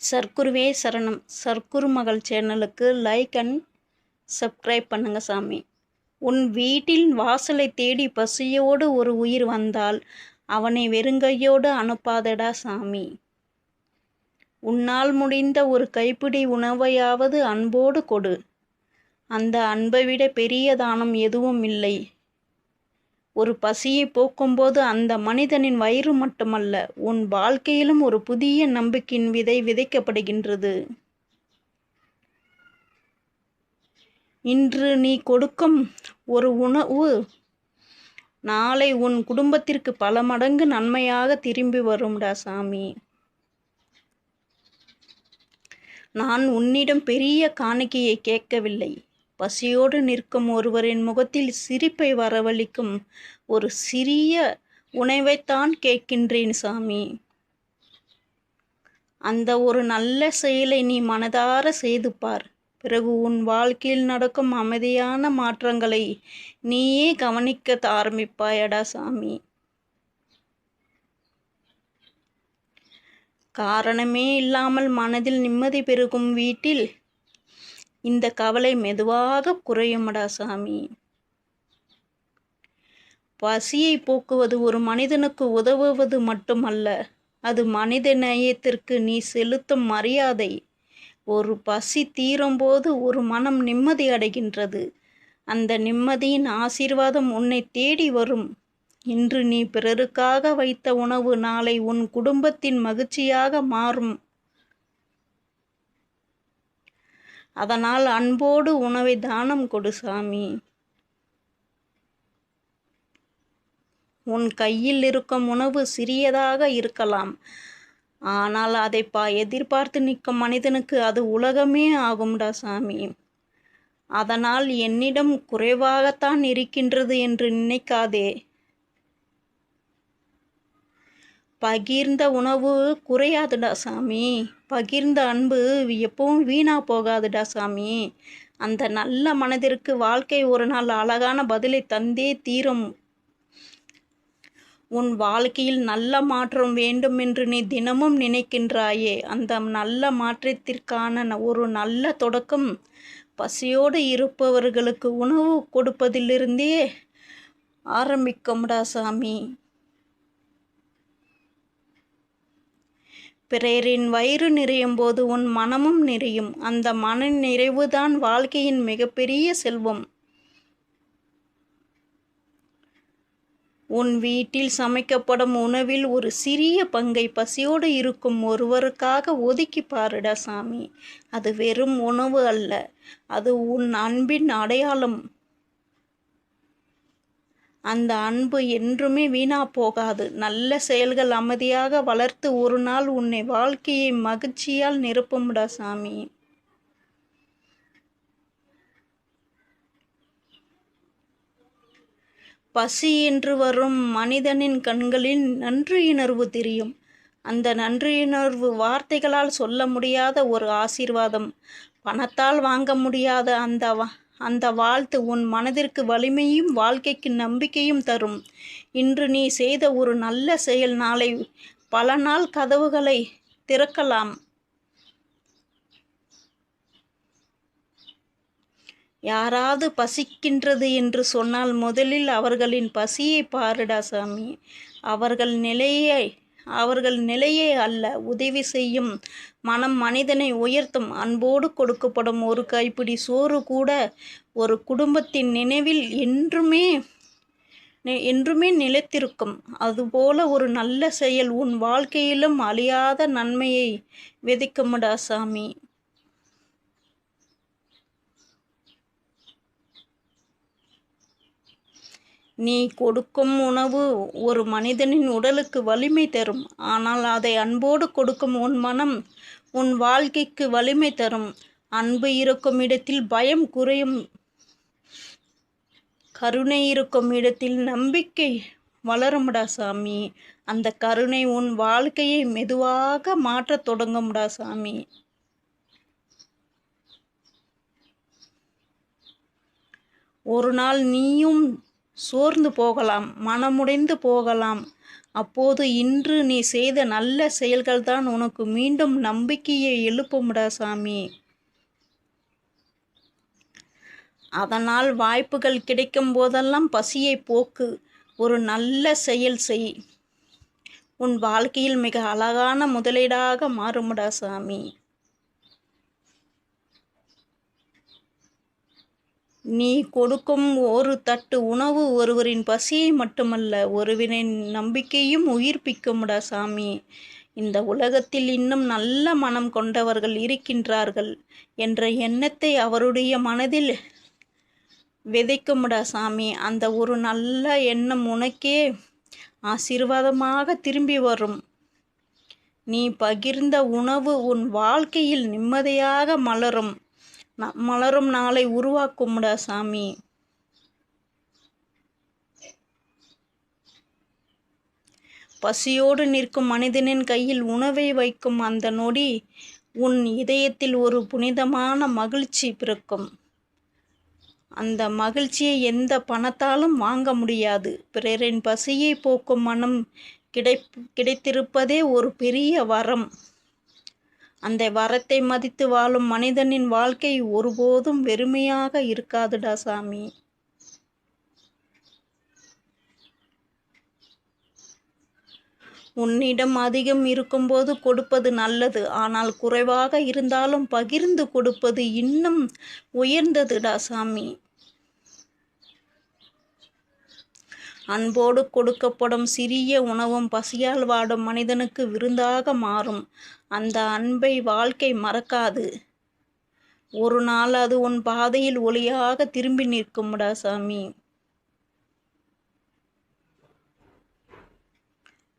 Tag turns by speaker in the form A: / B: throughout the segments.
A: சர்க்குருவே சரணம். சர்க்குரு மகள் சேனலுக்கு லைக் அண்ட் சப்ஸ்கிரைப் பண்ணுங்க சாமி. உன் வீட்டில் வாசலை தேடி பசியோடு ஒரு உயிர் வந்தால் அவனை வெறுங்கையோடு அனுப்பாதடா சாமி. உன்னால் முடிந்த ஒரு கைப்பிடி உணவையாவது அன்போடு கொடு. அந்த அன்பை விட பெரிய தானம் எதுவும் இல்லை. ஒரு பசியை போக்கும்போது அந்த மனிதனின் வயிறு மட்டுமல்ல, உன் வாழ்க்கையிலும் ஒரு புதிய நம்பிக்கையின் விதை விதைக்கப்படுகின்றது. இன்று நீ கொடுக்கும் ஒரு உணவு நாளை உன் குடும்பத்திற்கு பல மடங்கு நன்மையாக திரும்பி வரும்டா சாமி. நான் உன்னிடம் பெரிய காணிக்கையை கேட்கவில்லை. பசியோடு நிற்கும் ஒருவரின் முகத்தில் சிரிப்பை வரவழைக்கும் ஒரு சிறிய உணவைத்தான் கேட்கின்றேன் சாமி. அந்த ஒரு நல்ல செயலை நீ மனதார செய்து பார். பிறகு உன் வாழ்க்கையில் நடக்கும் அமைதியான மாற்றங்களை நீயே கவனிக்க ஆரம்பிப்பாயடா சாமி. காரணமே இல்லாமல் மனதில் நிம்மதி பெருகும் வீட்டில் இந்த கவலை மெதுவாக குறையுமடா சாமி. பசியை போக்குவது ஒரு மனிதனுக்கு உதவுவது மட்டுமல்ல, அது மனித நேயத்திற்கு நீ செலுத்தும் மரியாதை. ஒரு பசி தீரும்போது ஒரு மனம் நிம்மதி அடைகின்றது. அந்த நிம்மதியின் ஆசீர்வாதம் உன்னை தேடி வரும். இன்று நீ பிறருக்காக வைத்த உணவு நாளை உன் குடும்பத்தின் மகிழ்ச்சியாக மாறும். அதனால் அன்போடு உணவை தானம் கொடு சாமி. உன் கையில் இருக்கும் உணவு சிறியதாக இருக்கலாம், ஆனால் அதை எதிர்பார்த்து நிற்கும் மனிதனுக்கு அது உலகமே ஆகும்டா சாமி. அதனால் என்னிடம் குறைவாகத்தான் இருக்கின்றது என்று நினைக்காதே. பகிர்ந்த உணவு குறையாதுடா சாமி. பகிர்ந்த அன்பு எப்பவும் வீணா போகாதுடா சாமி. அந்த நல்ல மனதிற்கு வாழ்க்கை ஒரு நாள் அழகான பதிலை தந்தே தீரும். உன் வாழ்க்கையில் நல்ல மாற்றம் வேண்டும் என்று நீ தினமும் நினைக்கின்றாயே, அந்த நல்ல மாற்றத்திற்கான ஒரு நல்ல தொடக்கம் பசியோடு இருப்பவர்களுக்கு உணவு கொடுப்பதிலிருந்தே ஆரம்பிக்கும்டா சாமி. பிறரின் வயிறு நிறையும் போது உன் மனமும் நிறையும். அந்த மன நிறைவுதான் வாழ்க்கையின் மிகப்பெரிய செல்வம். உன் வீட்டில் சமைக்கப்படும் உணவில் ஒரு சிறிய பங்கை பசியோடு இருக்கும் ஒருவருக்காக ஒதுக்கி பாருடா சாமி. அது வெறும் உணவு அல்ல, அது உன் அன்பின் அடையாளம். அந்த அன்பு என்றுமே வீணா போகாது. நல்ல செயல்கள் அமைதியாக வளர்த்து ஒரு நாள் உன்னை வாழ்க்கையை மகிழ்ச்சியால் நிரப்பும்டா சாமி. பசி என்று வரும் மனிதனின் கண்களில் நன்றியுணர்வு தெரியும். அந்த நன்றியுணர்வு வார்த்தைகளால் சொல்ல முடியாத ஒரு ஆசீர்வாதம். பணத்தால் வாங்க முடியாத அந்த வாழ்த்து உன் மனதிற்கு வலிமையும் வாழ்க்கைக்கு நம்பிக்கையும் தரும். இன்று நீ செய்த ஒரு நல்ல செயல் நாளை பல நாள் கதவுகளை திறக்கலாம். யாராவது பசிக்கின்றது என்று சொன்னால் முதலில் அவர்களின் பசியை பாருடா சாமி. அவர்கள் நிலையே அல்ல, உதவி செய்யும் மனம் மனிதனை உயர்த்தும். அன்போடு கொடுக்கப்படும் ஒரு கைப்பிடி சோறு கூட ஒரு குடும்பத்தின் நினைவில் என்றுமே நிலைத்திருக்கும். அதுபோல ஒரு நல்ல செயல் உன் வாழ்க்கையிலும் அழியாத நன்மையை விதைக்கும்டா சாமி. நீ கொடுக்கும் உணவு ஒரு மனிதனின் உடலுக்கு வலிமை தரும், ஆனால் அதை அன்போடு கொடுக்கும் உன் மனம் உன் வாழ்க்கைக்கு வலிமை தரும். அன்பு இருக்கும் இடத்தில் பயம் குறையும். கருணை இருக்கும் இடத்தில் நம்பிக்கை வளரும்டா சாமி. அந்த கருணை உன் வாழ்க்கையை மெதுவாக மாற்றத் தொடங்கும்டா சாமி. ஒரு நாள் நீயும் சோர்ந்து போகலாம், மனமுடைந்து போகலாம். அப்போது இன்று நீ செய்த நல்ல செயல்கள்தான் உனக்கு மீண்டும் நம்பிக்கையை எழுப்பும்டா சாமி. அதனால் வாய்ப்புகள் கிடைக்கும் போதெல்லாம் பசியை போக்கு, ஒரு நல்ல செயல் செய். உன் வாழ்க்கையில் மிக அழகான முதலீடாக மாறும்டா சாமி. நீ கொடுக்கும் ஒரு தட்டு உணவு ஒருவரின் பசியை மட்டுமல்ல, ஒருவரின் நம்பிக்கையும் உயிர்ப்பிக்கும்டா சாமி. இந்த உலகத்தில் இன்னும் நல்ல மனம் கொண்டவர்கள் இருக்கின்றார்கள் என்ற எண்ணத்தை அவருடைய மனதில் விதைக்கும்டா சாமி. அந்த ஒரு நல்ல எண்ணம் உனக்கே ஆசீர்வாதமாக திரும்பி வரும். நீ பகிர்ந்த உணவு உன் வாழ்க்கையில் நிம்மதியாக மலரும் நாளை உருவாக்கும்டா சாமி. பசியோடு நிற்கும் மனிதனின் கையில் உணவை வைக்கும் அந்த நொடி உன் இதயத்தில் ஒரு புனிதமான மகிழ்ச்சி பிறக்கும். அந்த மகிழ்ச்சியை எந்த பணத்தாலும் வாங்க முடியாது. பிறரின் பசியை போக்கும் மனம் கிடைத்திருப்பதே ஒரு பெரிய வரம். அந்த வரத்தை மதித்து வாழும் மனிதனின் வாழ்க்கை ஒருபோதும் வெறுமையாக இருக்காதுடா சாமி. உன்னிடம் அதிகம் இருக்கும்போது கொடுப்பது நல்லது. ஆனால் குறைவாக இருந்தாலும் பகிர்ந்து கொடுப்பது இன்னும் உயர்ந்ததுடா சாமி. அன்போடு கொடுக்கப்படும் சிறிய உணவும் பசியால் வாடும் மனிதனுக்கு விருந்தாக மாறும். அந்த அன்பை வாழ்க்கை மறக்காது. ஒரு நாள் அது உன் பாதையில் ஒளியாக திரும்பி நிற்கும்டா சாமி.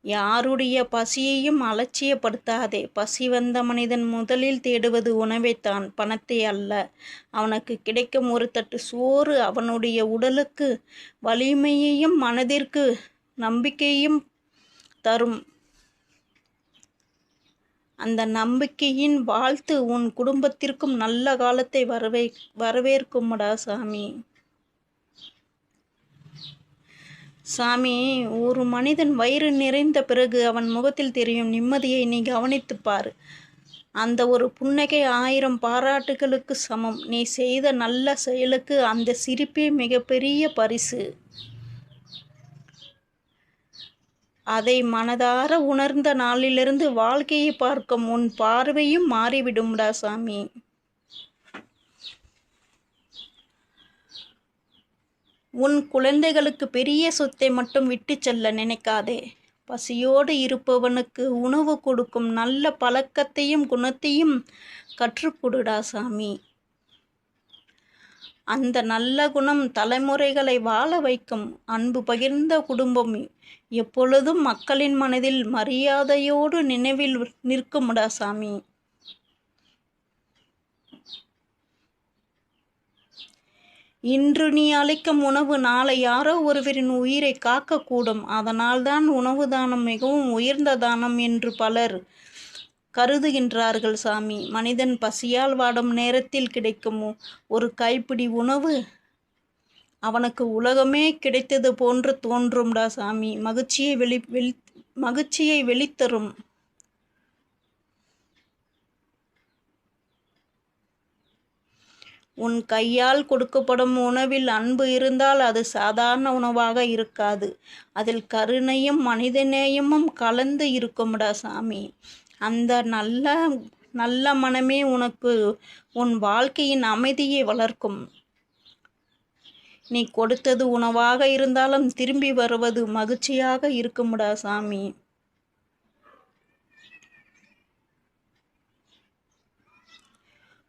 A: யாருடைய பசியையும் அலட்சியப்படுத்தாதே. பசி வந்த மனிதன் முதலில் தேடுவது உணவைத்தான், பணத்தை அல்ல. அவனுக்கு கிடைக்கும் ஒரு தட்டு சோறு அவனுடைய உடலுக்கு வலிமையையும் மனதிற்கு நம்பிக்கையும் தரும். அந்த நம்பிக்கையின் வாழ்த்து உன் குடும்பத்திற்கும் நல்ல காலத்தை வரவேற்கும்டா சாமி. சாமி, ஒரு மனிதன் வயிறு நிறைந்த பிறகு அவன் முகத்தில் தெரியும் நிம்மதியை நீ கவனித்துப்பார். அந்த ஒரு புன்னகை 1000 பாராட்டுகளுக்கு சமம். நீ செய்த நல்ல செயலுக்கு அந்த சிரிப்பே மிகப்பெரிய பரிசு. அதை மனதார உணர்ந்த நாளிலிருந்து வாழ்க்கையை பார்க்கும் உன் பார்வையும் மாறிவிடும்டா சாமி. உன் குழந்தைகளுக்கு பெரிய சொத்தை மட்டும் விட்டு செல்ல நினைக்காதே. பசியோடு இருப்பவனுக்கு உணவு கொடுக்கும் நல்ல பழக்கத்தையும் குணத்தையும் கற்றுக்கொடுடா சாமி. அந்த நல்ல குணம் தலைமுறைகளை வாழ வைக்கும். அன்பு பகிர்ந்த குடும்பம் எப்பொழுதும் மக்களின் மனதில் மரியாதையோடு நினைவில் நிற்கும்டா சாமி. இன்று நீ அளிக்கும் உணவு நாளை யாரோ ஒருவரின் உயிரை காக்கக்கூடும். அதனால்தான் உணவு தானம் மிகவும் உயர்ந்த தானம் என்று பலர் கருதுகின்றார்கள் சாமி. மனிதன் பசியால் வாடும் நேரத்தில் கிடைக்கும் ஒரு கைப்பிடி உணவு அவனுக்கு உலகமே கிடைத்தது போன்று தோன்றும்டா சாமி. மகிழ்ச்சியை வெளித்தரும். உன் கையால் கொடுக்கப்படும் உணவில் அன்பு இருந்தால் அது சாதாரண உணவாக இருக்காது. அதில் கருணையும் மனிதநேயமும் கலந்து இருக்கும்டா சாமி. அந்த நல்ல மனமே உனக்கு உன் வாழ்க்கையின் அமைதியை வளர்க்கும். நீ கொடுத்தது உணவாக இருந்தாலும் திரும்பி வருவது மகிழ்ச்சியாக இருக்கும்டா சாமி.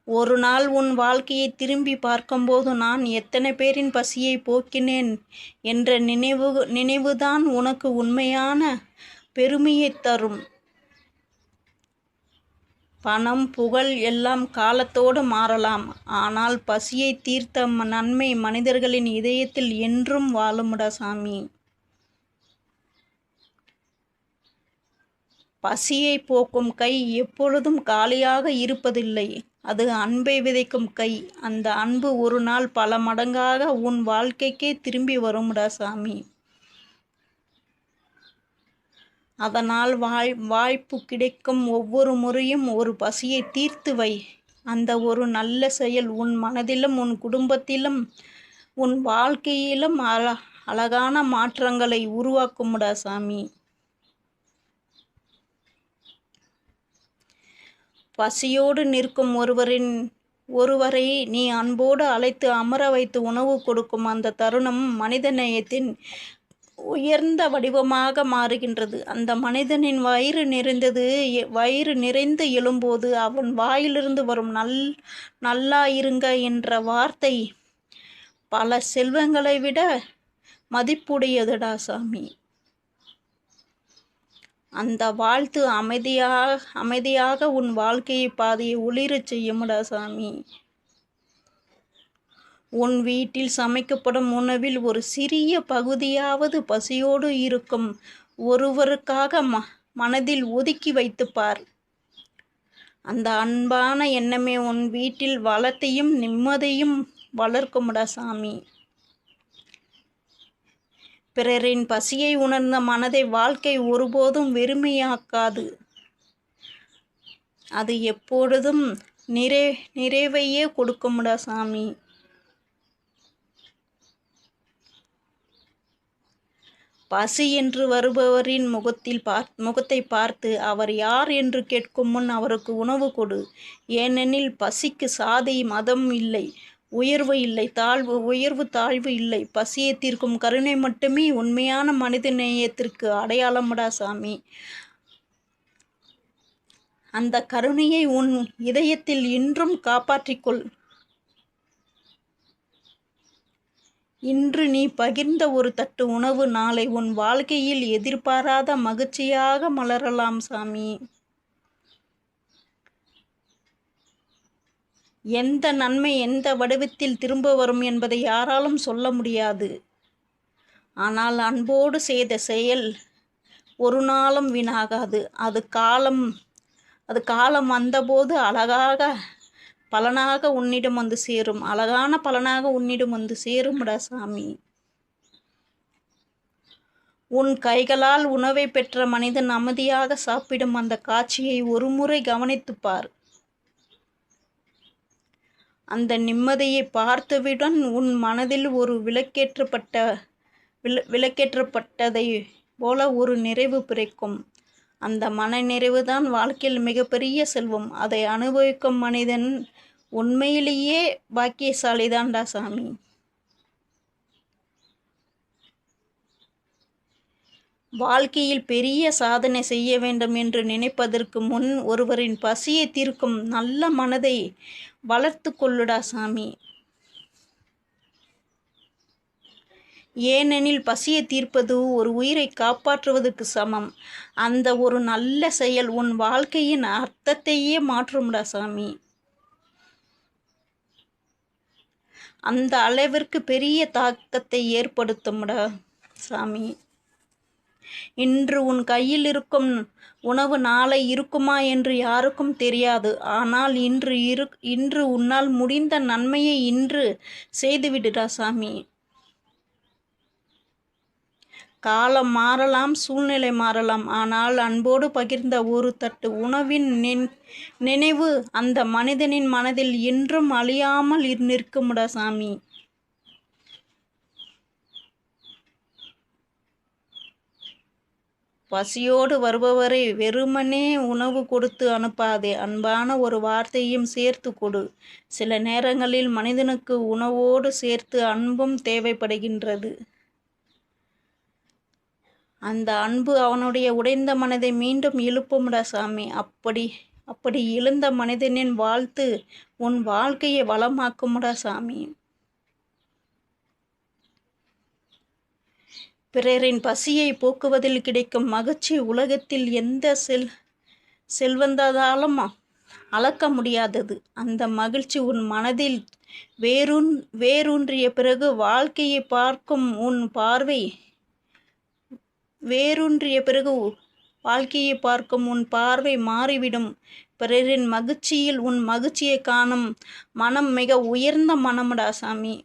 A: ஒரு நாள் உன் வாழ்க்கையை திரும்பி பார்க்கும்போது நான் எத்தனை பேரின் பசியை போக்கினேன் என்ற நினைவுதான் உனக்கு உண்மையான பெருமையை தரும். பணம் புகழ் எல்லாம் காலத்தோடு மாறலாம். ஆனால் பசியை தீர்த்த நன்மை மனிதர்களின் இதயத்தில் என்றும் வாழும்டா சாமி. பசியை போக்கும் கை எப்பொழுதும் காலியாக இருப்பதில்லை. அது அன்பை விதைக்கும் கை. அந்த அன்பு ஒரு நாள் பல மடங்காக உன் வாழ்க்கைக்கே திரும்பி வரும்டா சாமி. அதனால் வாய்ப்பு கிடைக்கும் ஒவ்வொரு முறையும் ஒரு பசியை தீர்த்து வை. அந்த ஒரு நல்ல செயல் உன் மனதிலும் உன் குடும்பத்திலும் உன் வாழ்க்கையிலும் அழகான மாற்றங்களை உருவாக்கும்டா சாமி. பசியோடு நிற்கும் ஒருவரை நீ அன்போடு அழைத்து அமர வைத்து உணவு கொடுக்கும் அந்த தருணம் மனித நேயத்தின் உயர்ந்த வடிவமாக மாறுகின்றது. அந்த மனிதனின் வயிறு நிறைந்து எழும்போது அவன் வாயிலிருந்து வரும் நல்லா இருங்க என்ற வார்த்தை பல செல்வங்களை விட மதிப்புடையதுடா சாமி. அந்த வாழ்த்து அமைதியாக உன் வாழ்க்கையை பாதையை ஒளிரச் செய்யும்டா சாமி. உன் வீட்டில் சமைக்கப்படும் உணவில் ஒரு சிறிய பகுதியாவது பசியோடு இருக்கும் ஒருவருக்காக மனதில் ஒதுக்கி வைத்துப்பார். அந்த அன்பான எண்ணமே உன் வீட்டில் வளத்தையும் நிம்மதியும் வளர்க்கும்டா சாமி. பிறரின் பசியை உணர்ந்த மனதை வாழ்க்கை ஒருபோதும் வெறுமையாக்காது. அது எப்பொழுதும் நிறைவையே கொடுக்கும்டா சாமி. பசி என்று வருபவரின் முகத்தை பார்த்து அவர் யார் என்று கேட்கும் முன் அவருக்கு உணவு கொடு. ஏனெனில் பசிக்கு சாதி மதம் இல்லை, உயர்வு தாழ்வு இல்லை. பசியை தீர்க்கும் கருணை மட்டுமே உண்மையான மனித நேயத்திற்கு அடையாளம்டா சாமி. அந்த கருணையை உன் இதயத்தில் இன்றும் காப்பாற்றிக்கொள். இன்று நீ பகிர்ந்த ஒரு தட்டு உணவு நாளை உன் வாழ்க்கையில் எதிர்பாராத மகிழ்ச்சியாக மலரலாம் சாமி. எந்த நன்மை எந்த வடிவத்தில் திரும்ப வரும் என்பதை யாராலும் சொல்ல முடியாது. ஆனால் அன்போடு செய்த செயல் ஒரு நாளும் வீணாகாது. அது காலம் வந்தபோது பலனாக உன்னிடம் வந்து சேரும். அழகான பலனாக உன்னிடம் வந்து சேரும்டா சாமி. உன் கைகளால் உணவை பெற்ற மனிதன் அமைதியாக சாப்பிடும் அந்த காட்சியை ஒரு முறை கவனித்துப்பார். அந்த நிம்மதியை பார்த்தவுடன் உன் மனதில் ஒரு விளக்கேற்றப்பட்டதை போல ஒரு நிறைவு பிறக்கும். அந்த மன நிறைவுதான் வாழ்க்கையில் மிகப்பெரிய செல்வம். அதை அனுபவிக்கும் மனிதன் உண்மையிலேயே பாக்கியசாலிதான்டா சாமி. வாழ்க்கையில் பெரிய சாதனை செய்ய வேண்டும் என்று நினைப்பதற்கு முன் ஒருவரின் பசியை தீர்க்கும் நல்ல மனதை வளர்த்து கொள்ளுடா சாமி. ஏனெனில் பசியை தீர்ப்பது ஒரு உயிரை காப்பாற்றுவதற்கு சமம். அந்த ஒரு நல்ல செயல் உன் வாழ்க்கையின் அர்த்தத்தையே மாற்றும்டா சாமி. அந்த அளவிற்கு பெரிய தாக்கத்தை ஏற்படுத்தும்டா சாமி. இன்று உன் கையில் இருக்கும் உணவு நாளை இருக்குமா என்று யாருக்கும் தெரியாது. ஆனால் இன்று உன்னால் முடிந்த நன்மையை இன்று செய்துவிடுடா சாமி. காலம் மாறலாம், சூழ்நிலை மாறலாம். ஆனால் அன்போடு பகிர்ந்த ஒரு தட்டு உணவின் நினைவு அந்த மனிதனின் மனதில் என்றும் அழியாமல் நிற்கும்டா சாமி. பசியோடு வருபவரை வெறுமனே உணவு கொடுத்து அனுப்பாதே. அன்பான ஒரு வார்த்தையும் சேர்த்து கொடு. சில நேரங்களில் மனிதனுக்கு உணவோடு சேர்த்து அன்பும் தேவைப்படுகின்றது. அந்த அன்பு அவனுடைய உடைந்த மனதை மீண்டும் எழுப்பும்டா சாமி. அப்படி எழுந்த மனிதனின் வாழ்த்து உன் வாழ்க்கையை வளமாக்கும்டா சாமி. பிறரின் பசியை போக்குவதில் கிடைக்கும் மகிழ்ச்சி உலகத்தில் எந்த செல்வந்தாலும் அளக்க முடியாதது. அந்த மகிழ்ச்சி உன் மனதில் வேரூன்றிய பிறகு வாழ்க்கையை பார்க்கும் உன் பார்வை மாறிவிடும். பிறரின் மகிழ்ச்சியில் உன் மகிழ்ச்சியை காணும் மனம் மிக உயர்ந்த மனம்டா சாமி.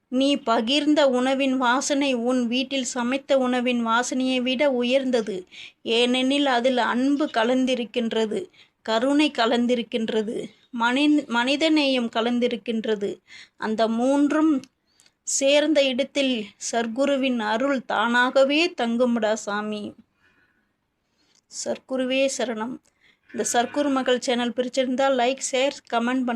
A: நீ பகிர்ந்த உணவின் வாசனை உன் வீட்டில் சமைத்த உணவின் வாசனையை விட உயர்ந்தது. ஏனெனில் அதில் அன்பு கலந்திருக்கின்றது, கருணை கலந்திருக்கின்றது, மனிதநேயம் கலந்திருக்கின்றது. அந்த மூன்றும் சேர்ந்த இடத்தில் சர்க்குருவின் அருள் தானாகவே தங்கும்டா சாமி. சர்க்குருவே சரணம். இந்த சர்க்குரு மகள் சேனல் பிடிச்சிருந்தால் லைக், ஷேர், கமெண்ட் பண்ணு.